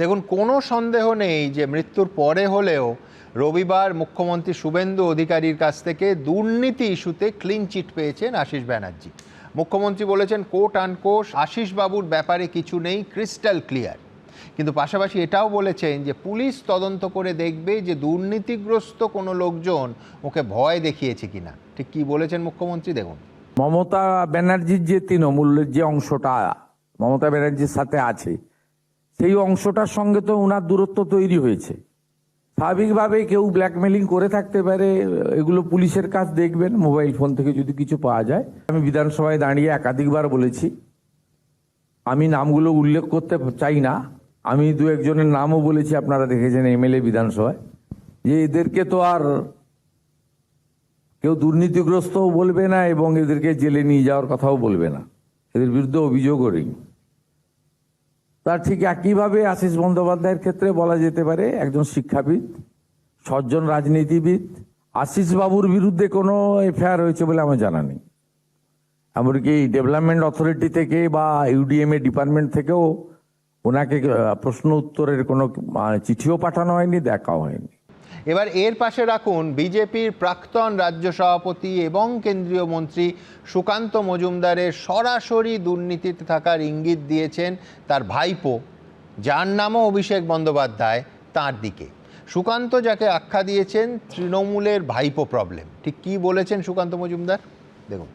দেখুন, কোনো সন্দেহ নেই যে মৃত্যুর পরে হলেও রবিবার মুখ্যমন্ত্রী শুভেন্দু অধিকারীর কাছ থেকে দুর্নীতি ইস্যুতে ক্লিন চিট পেয়েছেন আশিস ব্যানার্জি। মুখ্যমন্ত্রী বলেছেন কোট আনকোট আশিস বাবুর ব্যাপারে কিছু নেই, ক্রিস্টাল ক্লিয়ার। কিন্তু পাশাপাশি এটাও বলেছেন যে পুলিশ তদন্ত করে দেখবে যে দুর্নীতিগ্রস্ত কোনো লোকজন ওকে ভয় দেখিয়েছে কিনা। ঠিক কি বলেছেন মুখ্যমন্ত্রী, দেখুন। মমতা ব্যানার্জির যে তৃণমূলের যে অংশটা মমতা ব্যানার্জির সাথে আছে, সেই অংশটার সঙ্গে তো ওনার দূরত্ব তৈরি হয়েছে। স্বাভাবিকভাবে কেউ ব্ল্যাকমেলিং করে থাকতে পারে, এগুলো পুলিশের কাজ দেখবেন, মোবাইল ফোন থেকে যদি কিছু পাওয়া যায়। আমি বিধানসভায় দাঁড়িয়ে একাধিকবার বলেছি, আমি নামগুলো উল্লেখ করতে চাই না, আমি দু একজনের নামও বলেছি, আপনারা দেখেছেন এমএলএ বিধানসভায়, যে এদেরকে তো আর কেউ দুর্নীতিগ্রস্তও বলবে না এবং এদেরকে জেলে নিয়ে যাওয়ার কথাও বলবে না, এদের বিরুদ্ধে অভিযোগও নেই। তার ঠিক একইভাবে আশিস বন্দ্যোপাধ্যায়ের ক্ষেত্রে বলা যেতে পারে একজন শিক্ষাবিদ, সজ্জন রাজনীতিবিদ। আশিস বাবুর বিরুদ্ধে কোনো এফআইআর হয়েছে বলে আমার জানা নেই। এমনকি ডেভেলপমেন্ট অথরিটি থেকে বা ইউডিএমএ ডিপার্টমেন্ট থেকেও ওনাকে প্রশ্ন উত্তরের কোনো চিঠিও পাঠানো হয়নি, দেখাও হয়নি। এবার এর পাশে রাখুন বিজেপির প্রাক্তন রাজ্য সভাপতি এবং কেন্দ্রীয় মন্ত্রী সুকান্ত মজুমদারের সরাসরি দুর্নীতিতে থাকার ইঙ্গিত দিয়েছেন তার ভাইপো, যার নামও অভিষেক বন্দ্যোপাধ্যায়, তার দিকে। সুকান্ত যাকে আখ্যা দিয়েছেন তৃণমূলের ভাইপো প্রবলেম। ঠিক কি বলেছেন সুকান্ত মজুমদার, দেখুন।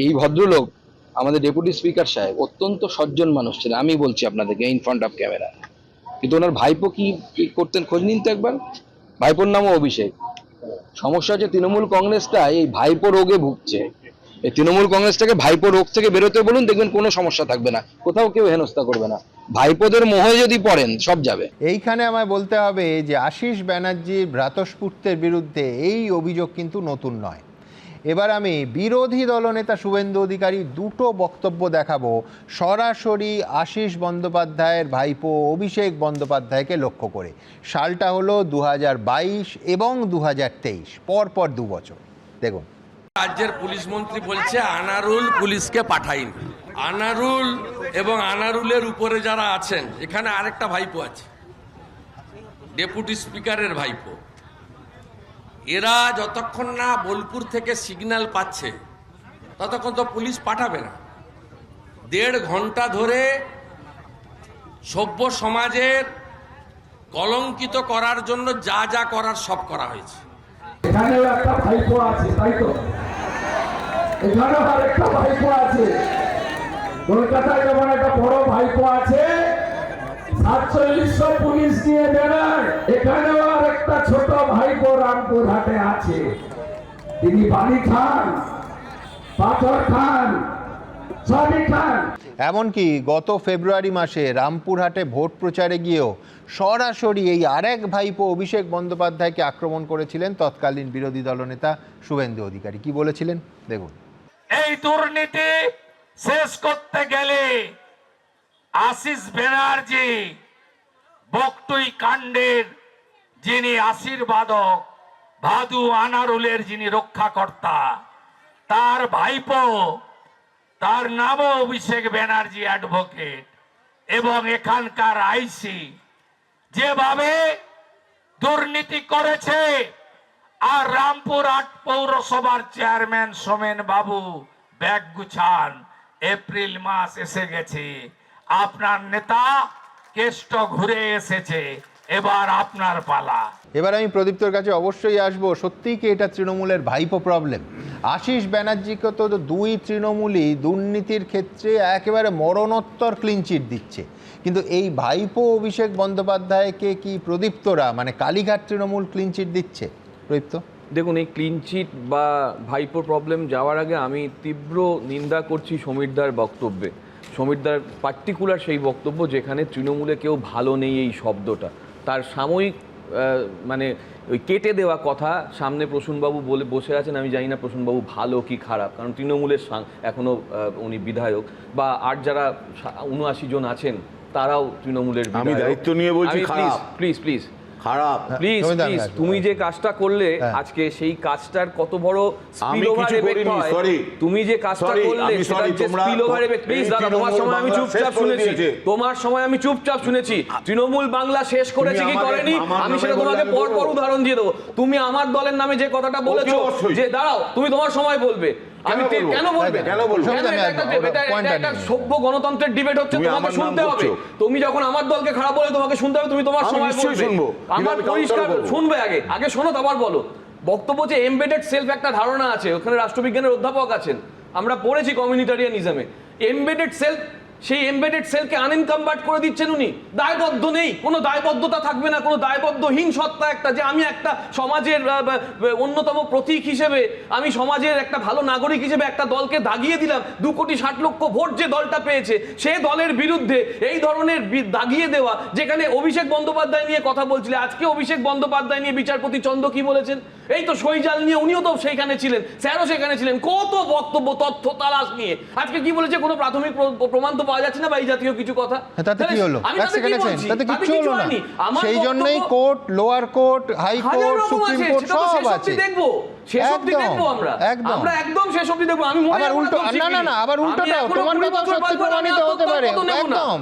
এই ভদ্রলোক আমাদের ডেপুটি স্পিকার সাহেব অত্যন্ত সজ্জন মানুষ ছিলেন, আমি বলছি আপনাদেরকে ইন ফ্রন্ট অফ ক্যামেরা। কিন্তু ওনার ভাইপো কি করতেন খোঁজ নিন তো একবার। ভাইপোর নামও অভিষেক। সমস্যা হচ্ছে তৃণমূল কংগ্রেসটা এই ভাইপো রোগে ভুগছে। এই তৃণমূল কংগ্রেসটাকে ভাইপো রোগ থেকে বেরোতে বলুন, দেখবেন কোনো সমস্যা থাকবে না, কোথাও কেউ হেনস্থা করবে না। ভাইপোদের মোহে যদি পড়েন সব যাবে। এইখানে আমায় বলতে হবে যে আশিস ব্যানার্জির ভ্রাতস্পুত্রের বিরুদ্ধে এই অভিযোগ কিন্তু নতুন নয়। এবার আমি বিরোধী দলনেতা শুভেন্দু অধিকারী দুটো বক্তব্য দেখাবো সরাসরি আশিস বন্দ্যোপাধ্যায়ের ভাইপো অভিষেক বন্দ্যোপাধ্যায়কে লক্ষ্য করে। সালটা হলো 2022 এবং 2023, পরপর 2 বছর। দেখুন। রাজ্যের পুলিশ মন্ত্রী বলছে আনারুল পুলিশকে পাঠায়নি। আনারুল এবং আনারুলের উপরে যারা আছেন, এখানে আরেকটা ভাইপো আছে, ডেপুটি স্পিকারের ভাইপো। এরা যতক্ষণ না বোলপুর থেকে সিগন্যাল পাচ্ছে ততক্ষণ তো পুলিশ পাঠাবে না। 1.5 ঘন্টা ধরে সভ্য সমাজের কলঙ্কিত করার জন্য যা যা করার সব করা হয়েছে। এখানেও একটা ভাইপো আছে, তাই তো? এখানেও আরেকটা ভাইপো আছে। কলকাতায় যেমন একটা বড় ভাইপো আছে, 4700 পুলিশ নিয়ে বেড়ায়, এখানেও আরেকটা ছোট ভাইপো রামপুরহাটে আছে। তিনি বালি খান, পাথর খান, সবই খান। এমনকি গত ফেব্রুয়ারি মাসে রামপুরহাটে ভোট প্রচারে গিয়েও সরাসরি এই আরেক ভাইপো অভিষেক বন্দ্যোপাধ্যায়কে আক্রমণ করেছিলেন তৎকালীন বিরোধী দলনেতা শুভেন্দু অধিকারী। কি বলেছিলেন, দেখুন। এই দুর্নীতি শেষ করতে গেলে আশিস ব্যানার্জি বকটুই কাণ্ডের যিনি আশীর্বাদক, ভাদু আনারুলের যিনি রক্ষাকর্তা, তার ভাইপো, তার নামও অভিষেক ব্যানার্জি অ্যাডভোকেট, এবং এখানকার আইসি যেভাবে দুর্নীতি করেছে। আর রামপুরহাট পৌরসভার চেয়ারম্যান সোমেন বাবু ব্যাগ গুছান, এপ্রিল মাস এসে গেছে, আপনার নেতা কেষ্ট ঘুরে এসেছে, এবার আপনার পালা। এবার আমি প্রদীপ্তর কাছে অবশ্যই আসবো। সত্যিই কি এটা তৃণমূলের ভাইপো প্রবলেম? আশিস ব্যানার্জিকে তো 2 তৃণমূলই দুর্নীতির ক্ষেত্রে একেবারে মরণোত্তর ক্লিনচিট দিচ্ছে, কিন্তু এই ভাইপো অভিষেক বন্দ্যোপাধ্যায়কে কি প্রদীপ্তরা মানে কালীঘাট তৃণমূল ক্লিনচিট দিচ্ছে? প্রদীপ্ত, দেখুন, এই ক্লিনচিট বা ভাইপোর প্রবলেম যাওয়ার আগে আমি তীব্র নিন্দা করছি সমীরদার বক্তব্যে। সমীরদার পার্টিকুলার সেই বক্তব্য যেখানে তৃণমূলে কেউ ভালো নেই এই শব্দটা, তার সাময়িক মানে ওই কেটে দেওয়া কথা। সামনে প্রসূনবাবু বলে বসে আছেন, আমি জানি না প্রসূনবাবু ভালো কি খারাপ, কারণ তৃণমূলের এখনও উনি বিধায়ক, বা আর যারা 79 জন আছেন তারাও তৃণমূলের। আমি দায়িত্ব নিয়ে বলছি, প্লিজ প্লিজ প্লিজ খারাপ। প্লিজ জমিদার প্লিজ গাছ। তুমি যে কাজটা করলে হ্যাঁ। আজকে সেই কাজটার কত বড় আমি স্পিলওভার কিছু এফেক্ট করিনি, হয় sorry। তুমি যে কাজটা Sorry, করলে আমি সেটার sorry, যে তোমরা স্পিলওভার এফেক্ট প্লিজ এই দাদা তোমার তৃণমূল সময় আমি বাংলা চুপচাপ শেষ করে শুনেছি দিয়েছে। তোমার সময় আমি চুপচাপ শুনেছি তৃণমূল বাংলা শেষ করেছে কি আমাকে- করেনি আমার আমি নামে সেটা বললে তোমাকে আমি পর পর বলবো। উদাহরণ দিয়ে দেবো তুমি আমার দলের নামে যে কথাটা বলেছো অবশ্যই। যে দাঁড়াও তুমি তোমার সময় বলবে আমি কেন বলবো? কেন বলবে কেন বলবো? কেন এটা একটা- এটা একটা সভ্য গণতন্ত্রের ডিবেট হচ্ছে তুমি তোমাকে আমার নাম শুনতে হবে করছো। তুমি যখন আমার দলকে খারাপ বলে তোমাকে শুনতে হবে তুমি তোমার আমি সময় নিশ্চয়ই বলবে শুনবো। আমার কিভাবে পরিষ্কার counter করবো? শুনবে আগে শোনো তারপর বলো বক্তব্য যে এমবেডেড সেলফ একটা ধারণা আছে ওখানে রাষ্ট্রবিজ্ঞানের অধ্যাপক আছেন আমরা পড়েছি কমিউনিটারিয়ানিজমে এমবেডেড সেলফ সেই এমবেডেড সেলকে আনইনকামবার্ট করে দিচ্ছেন উনি দায়বদ্ধ নেই কোনো দায়বদ্ধতা থাকবে না কোনো দায়বদ্ধহীন সত্তা একটা যে আমি একটা সমাজের অন্যতম প্রতীক হিসেবে আমি সমাজের একটা ভালো নাগরিক হিসেবে একটা দলকে দাগিয়ে দিলাম 2,60,00,000 ভোট যে দলটা পেয়েছে সে দলের বিরুদ্ধে এই ধরনের দাগিয়ে দেওয়া যেখানে অভিষেক বন্দ্যোপাধ্যায় নিয়ে কথা বলছিলেন আজকে অভিষেক বন্দ্যোপাধ্যায় নিয়ে বিচারপতি চন্দ্র কি বলেছেন এই তো সইজাল নিয়ে উনিও তো সেইখানে ছিলেন স্যারও সেখানে ছিলেন কত বক্তব্য তথ্য তালাশ নিয়ে আজকে কি বলেছে কোনো প্রাথমিক প্রমাণ তো পাওয়া যাচ্ছে না বা এই জাতীয় কিছু কথা তাতে কি হলো আমি এক তাতে কি সেকেন্ড আছেন বলছি? তাতে তাতে কিচ্ছু হলো না হয়নি। আমার সেই জন্যই বক্তব্য- কোর্ট লোয়ার কোর্ট হাই হাজার কোর্ট রকম সুপ্রিম আছে, কোর্ট সেটা তো সব শেষ আছে অবধি দেখবো শেষ অবধি একদম, দেখবো আমরা একদম। আমরা একদম শেষ অবধি দেখবো আমি মনে আবার হয় উল্টো একদম না না না শিখিনি। আবার আমি উল্টোটাও এখনো তোমার 20 কথা বছর সত্যি বাদ পর আমি প্রমাণিত হতে আত্মহত্যার পারে মতো নেবো না। একদম